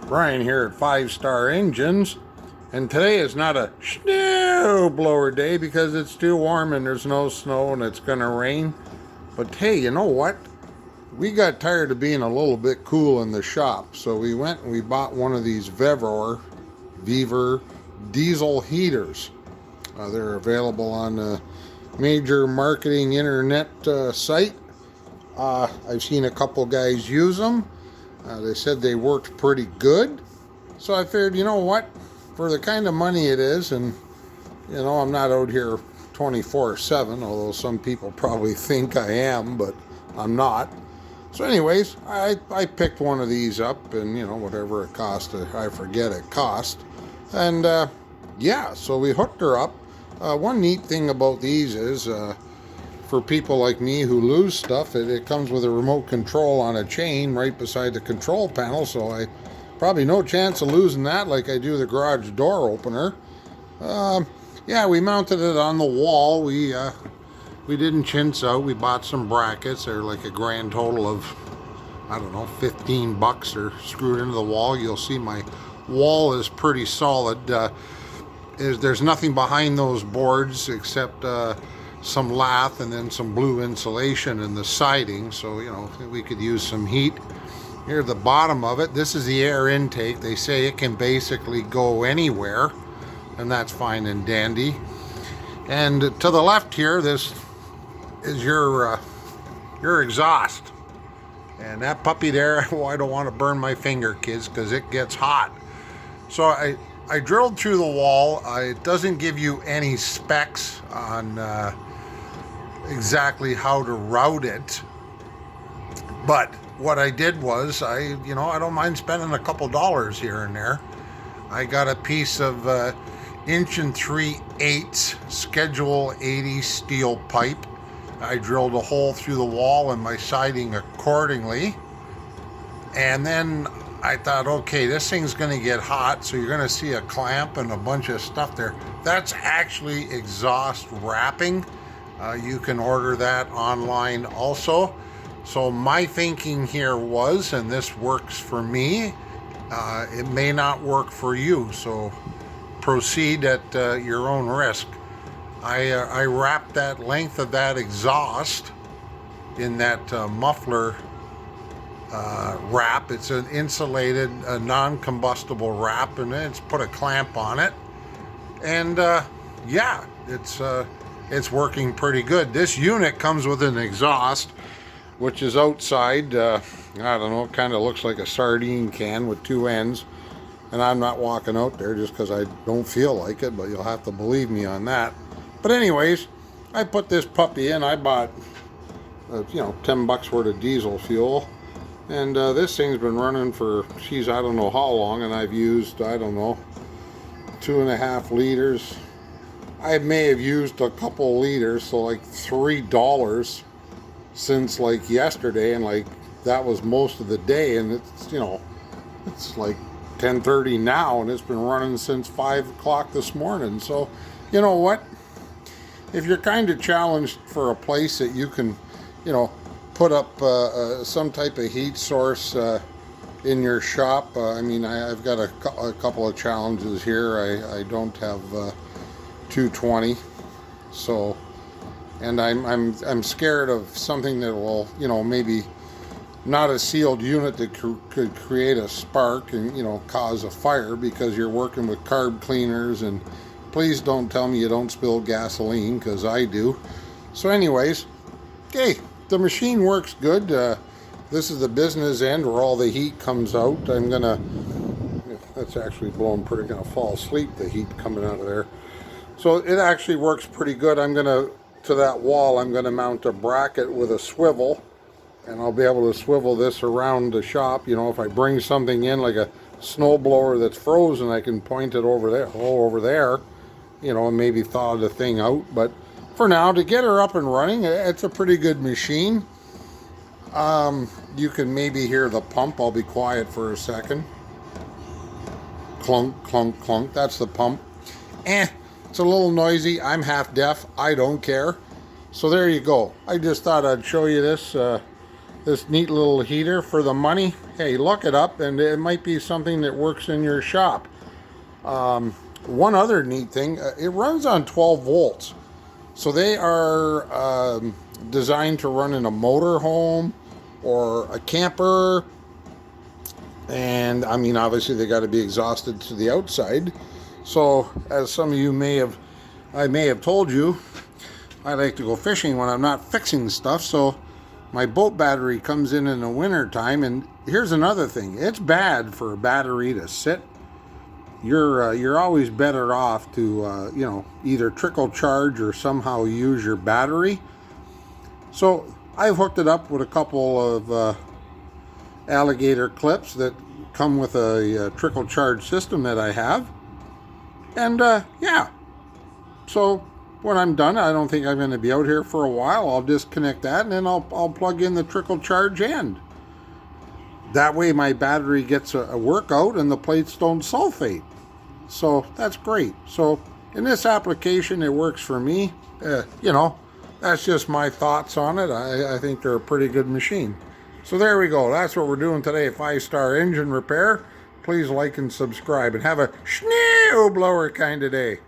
Brian here at 5 Star Engines, and today is not a snow blower day because it's too warm and there's no snow and it's gonna rain. But hey, you know what? We got tired of being a little bit cool in the shop, so we went and we bought one of these Vevor diesel heaters. They're available on a major marketing internet site. I've seen a couple guys use them. They said they worked pretty good. So I figured, you know what? For the kind of money it is, and you know, I'm not out here 24/7, although some people probably think I am, but I'm not. So anyways, I picked one of these up, and you know, whatever it cost, I forget it cost. And yeah, so we hooked her up. One neat thing about these is, for people like me who lose stuff, it comes with a remote control on a chain right beside the control panel, so I probably no chance of losing that like I do the garage door opener. Yeah, we mounted it on the wall. We didn't chintz out. We bought some brackets. They're like a grand total of, I don't know, 15 bucks. They're screwed into the wall. You'll see my wall is pretty solid. There's nothing behind those boards except some lath and then some blue insulation in the siding, so you know, we could use some heat. Here at the bottom of it, this is the air intake. They say it can basically go anywhere, and that's fine and dandy. And to the left here, this is your exhaust, and that puppy there, oh, I don't want to burn my finger, kids, because it gets hot. So I drilled through the wall. It doesn't give you any specs on exactly how to route it, but what I did was I don't mind spending a couple dollars here and there. I got a piece of 1 3/8 schedule 80 steel pipe. I drilled a hole through the wall and my siding accordingly, and then I thought, okay, this thing's going to get hot, so you're going to see a clamp and a bunch of stuff there. That's actually exhaust wrapping. You can order that online also. So my thinking here was, and this works for me, it may not work for you, so proceed at your own risk. I wrapped that length of that exhaust in that muffler wrap. It's an insulated, non-combustible wrap, and it's put a clamp on it. And yeah, it's working pretty good. This unit comes with an exhaust, which is outside. I don't know, it kind of looks like a sardine can with two ends. And I'm not walking out there just because I don't feel like it, but you'll have to believe me on that. But anyways, I put this puppy in. I bought, 10 bucks worth of diesel fuel. And this thing's been running for, geez, I don't know how long. And I've used, I don't know, 2.5 liters. I may have used a couple liters, so like $3 since like yesterday, and like that was most of the day, and it's, it's like 10:30 now, and it's been running since 5 o'clock this morning. So you know what, if you're kind of challenged for a place that you can put up some type of heat source in your shop, I mean, I've got a couple of challenges here. I don't have 220, so, and I'm scared of something that will, maybe not a sealed unit that could create a spark and cause a fire, because you're working with carb cleaners. And please don't tell me you don't spill gasoline, because I do. So anyways, okay, the machine works good. This is the business end where all the heat comes out. That's actually blowing pretty, gonna fall asleep, the heat coming out of there. So it actually works pretty good. To that wall, I'm gonna mount a bracket with a swivel, and I'll be able to swivel this around the shop. If I bring something in like a snow blower that's frozen, I can point it over there, and maybe thaw the thing out. But for now, to get her up and running, it's a pretty good machine. You can maybe hear the pump. I'll be quiet for a second. Clunk, clunk, clunk. That's the pump. It's a little noisy. I'm half deaf. I don't care. So there you go. I just thought I'd show you this. this neat little heater for the money, hey, look it up, and it might be something that works in your shop. One other neat thing, it runs on 12 volts. So they are designed to run in a motor home or a camper. And I mean, obviously they got to be exhausted to the outside. So as some of you I may have told you, I like to go fishing when I'm not fixing stuff. So my boat battery comes in the winter time. And here's another thing. It's bad for a battery to sit. You're always better off to, you know, either trickle charge or somehow use your battery. So I've hooked it up with a couple of alligator clips that come with a trickle charge system that I have. And yeah, so when I'm done, I don't think I'm going to be out here for a while. I'll disconnect that and then I'll plug in the trickle charge end. That way my battery gets a workout and the plates don't sulfate. So that's great. So in this application, it works for me. You know, that's just my thoughts on it. I think they're a pretty good machine. So there we go. That's what we're doing today. 5-star engine repair. Please like and subscribe and have a snowblower kind of day.